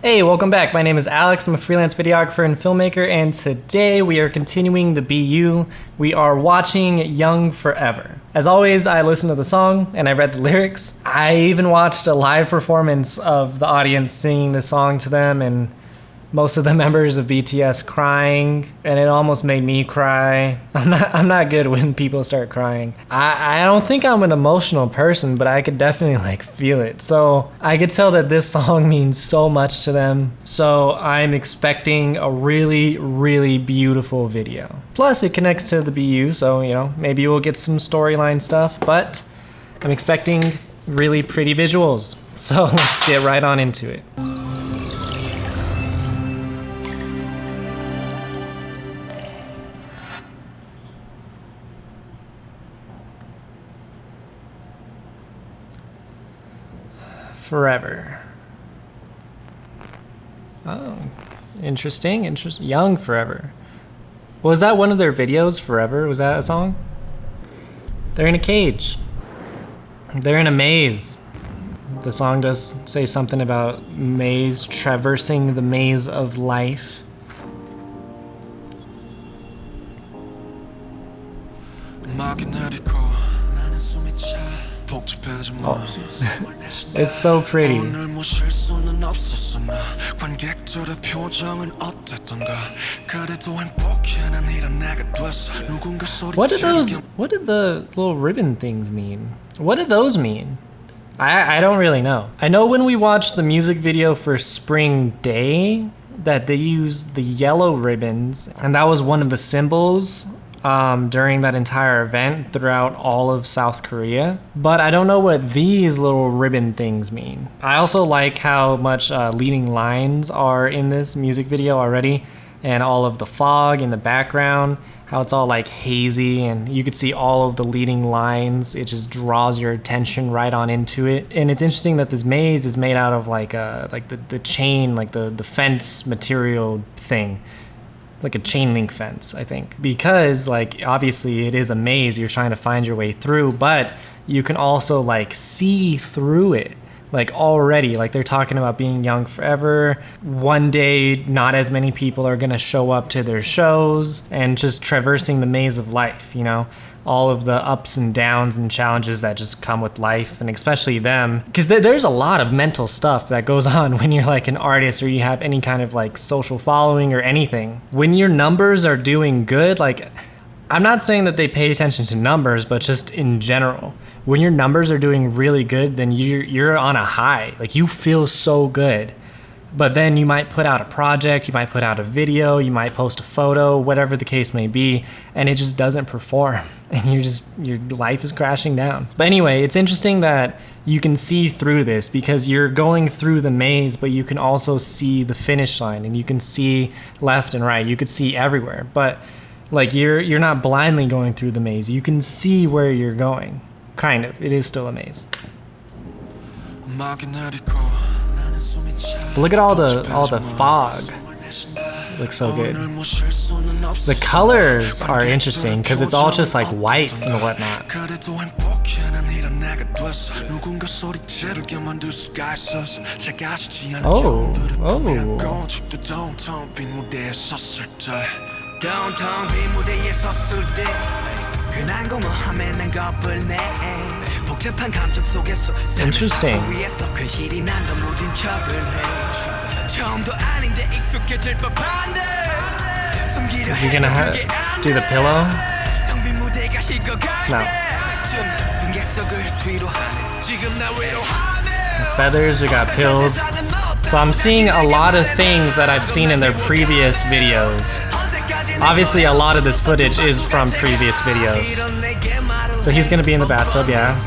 Hey, welcome back. My name is Alex. I'm a freelance videographer and filmmaker, and today we are continuing the BU. We are watching Young Forever. As always, I listened to the song and I read the lyrics. I even watched a live performance of the audience singing the song to them, and most of the members of BTS crying, and it almost made me cry. I'm not good when people start crying. I don't think I'm an emotional person, but I could definitely feel it. So I could tell that this song means so much to them. So I'm expecting a really, really beautiful video. Plus it connects to the BU, so maybe we'll get some storyline stuff, but I'm expecting really pretty visuals. So let's get right on into it. Forever. Oh, interesting. Young Forever. Was that one of their videos, Forever? Was that a song? They're in a cage. They're in a maze. The song does say something about maze, traversing the maze of life. Oh, it's so pretty. What did the little ribbon things mean? What did those mean? I don't really know. I know when we watched the music video for Spring Day that they used the yellow ribbons, and that was one of the symbols during that entire event throughout all of South Korea. But I don't know what these little ribbon things mean. I also like how much leading lines are in this music video already, and all of the fog in the background, how it's all hazy, and you could see all of the leading lines. It just draws your attention right on into it. And it's interesting that this maze is made out of the chain, the fence material thing. Like a chain link fence, I think, because obviously it is a maze, you're trying to find your way through, but you can also see through it. Already, they're talking about being young forever. One day, not as many people are gonna show up to their shows, and just traversing the maze of life, all of the ups and downs and challenges that just come with life, and especially them, because there's a lot of mental stuff that goes on when you're an artist or you have any kind of social following or anything. When your numbers are doing good, I'm not saying that they pay attention to numbers, but just in general, when your numbers are doing really good, then you're on a high. You feel so good. But then you might put out a project, you might put out a video, you might post a photo, whatever the case may be, and it just doesn't perform, and your life is crashing down. But anyway, it's interesting that you can see through this because you're going through the maze, but you can also see the finish line, and you can see left and right. You could see everywhere, but you're not blindly going through the maze. You can see where you're going. Kind of. It is still a maze. But look at all the fog. It looks so good. The colors are interesting because it's all just whites and whatnot. Oh. Interesting. Is he gonna do the pillow? No. The feathers, we got pills. So I'm seeing a lot of things that I've seen in their previous videos. Obviously a lot of this footage is from previous videos. So he's gonna be in the bathtub, yeah.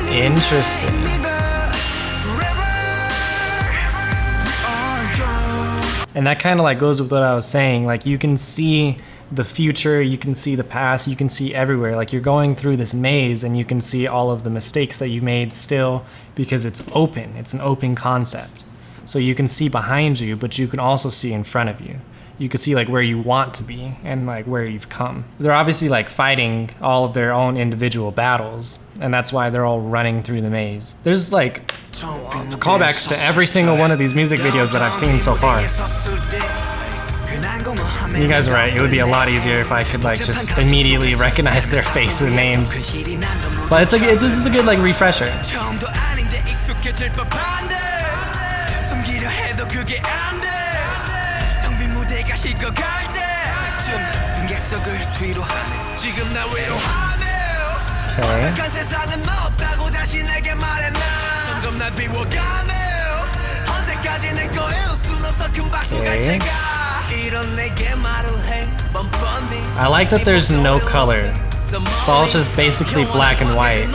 Interesting. And that kind of like goes with what I was saying. Like you can see the future, you can see the past, you can see everywhere. Like you're going through this maze and you can see all of the mistakes that you made still because it's open. It's an open concept. So you can see behind you, but you can also see in front of you. You can see like where you want to be and like where you've come. They're obviously like fighting all of their own individual battles, and that's why they're all running through the maze. There's like callbacks to every single one of these music videos that I've seen so far. You guys are right, it would be a lot easier if I could like just immediately recognize their faces and names. But it's like, this is a good like refresher. Okay. I like that there's no color. It's all just basically black and white.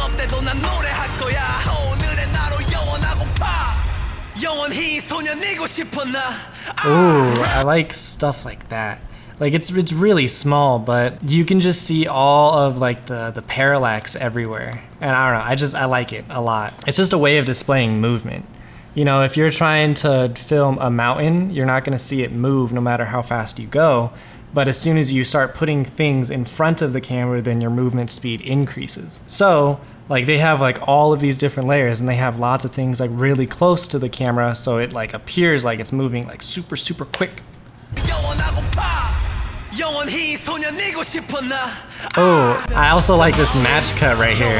Ooh, I like stuff like that. Like it's really small, but you can just see all of like the parallax everywhere. And I don't know, I like it a lot. It's just a way of displaying movement. You know, if you're trying to film a mountain, you're not gonna see it move no matter how fast you go. But as soon as you start putting things in front of the camera, then your movement speed increases. So like they have like all of these different layers and they have lots of things like really close to the camera, so it like appears like it's moving like super quick. Oh, I also like this match cut right here.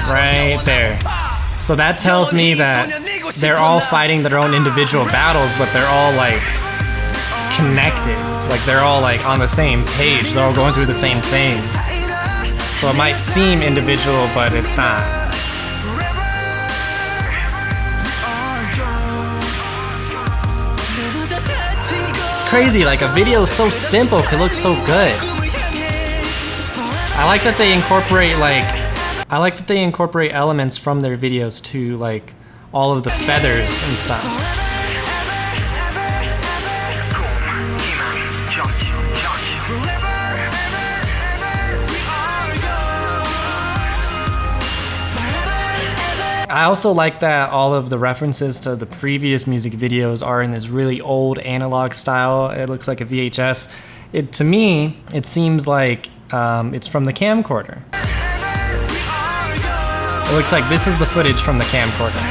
Right there. So that tells me that they're all fighting their own individual battles, but they're all like connected. Like they're all like on the same page. They're all going through the same thing. So it might seem individual, but it's not. Crazy, like a video so simple could look so good. I like that they incorporate elements from their videos to like all of the feathers and stuff. I also like that all of the references to the previous music videos are in this really old analog style. It looks like a VHS. To me, it seems like it's from the camcorder. It looks like this is the footage from the camcorder.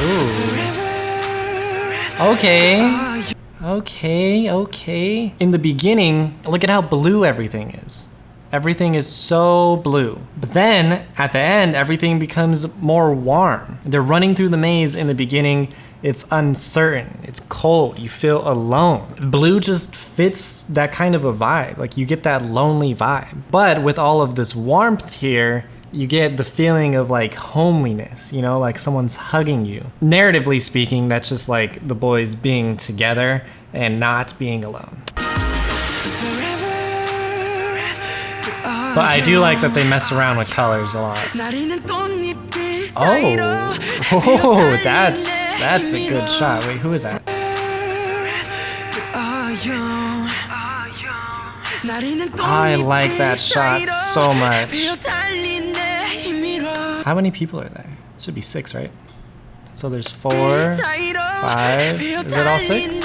Ooh. Okay. Okay. In the beginning, look at how blue everything is. Everything is so blue. But then, at the end, everything becomes more warm. They're running through the maze in the beginning. It's uncertain. It's cold. You feel alone. Blue just fits that kind of a vibe. Like, you get that lonely vibe. But with all of this warmth here, you get the feeling of like homeliness, you know, like someone's hugging you. Narratively speaking, that's just like the boys being together and not being alone. But I do like that they mess around with colors a lot. Oh, that's a good shot. Wait, who is that? I like that shot so much. How many people are there? Should be 6, right? So there's 4, 5. Is it all 6?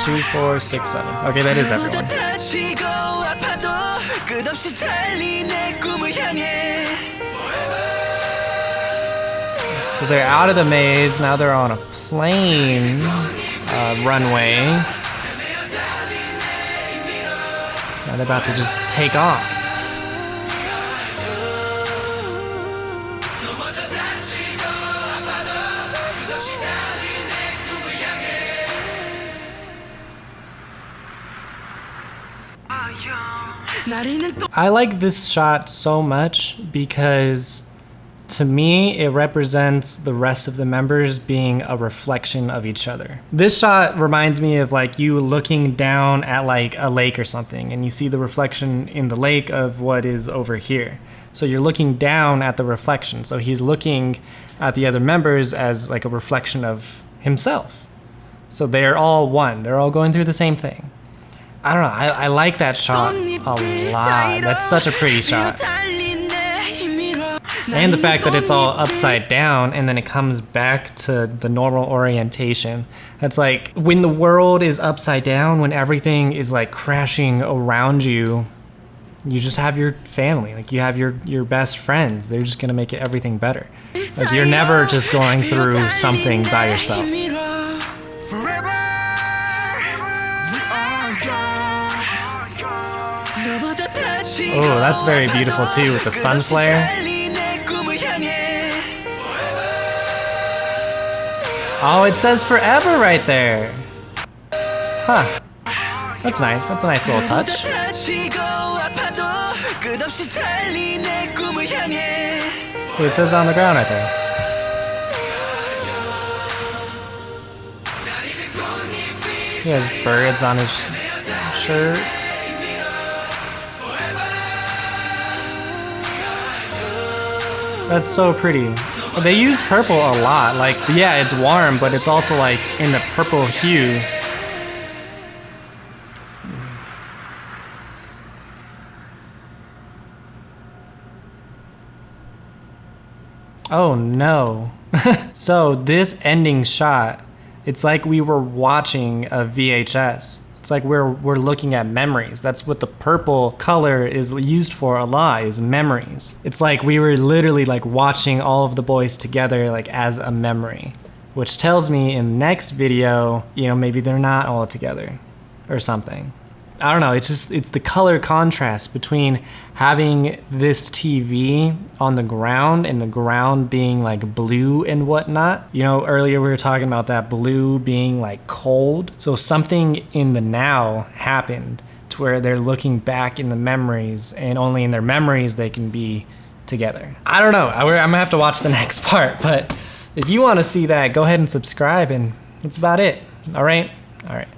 2, 4, 6, 7. Okay, that is everyone. So they're out of the maze. Now they're on a plane runway. Now they're about to just take off. I like this shot so much because To me, it represents the rest of the members being a reflection of each other. This shot reminds me of like you looking down at like a lake or something, and you see the reflection in the lake of what is over here. So you're looking down at the reflection. So he's looking at the other members as like a reflection of himself. So they're all one. They're all going through the same thing. I don't know. I like that shot a lot. That's such a pretty shot. And the fact that it's all upside down and then it comes back to the normal orientation. That's like when the world is upside down, when everything is like crashing around you, you just have your family, like you have your best friends. They're just gonna make everything better. Like you're never just going through something by yourself. Oh, that's very beautiful too with the sun flare. Oh, it says forever right there. Huh. That's nice. That's a nice little touch. See, it says on the ground right there. He has birds on his shirt. That's so pretty. They use purple a lot. Like, yeah, it's warm, but it's also like in the purple hue. Oh no. So this ending shot, it's like we were watching a VHS. It's like we're looking at memories. That's what the purple color is used for a lot, is memories. It's like we were literally like watching all of the boys together like as a memory, which tells me in the next video, you know, maybe they're not all together or something. I don't know, it's the color contrast between having this TV on the ground and the ground being like blue and whatnot. You know, earlier we were talking about that blue being like cold. So something in the now happened to where they're looking back in the memories and only in their memories they can be together. I don't know, I'm gonna have to watch the next part, but if you wanna see that, go ahead and subscribe and that's about it. All right? All right.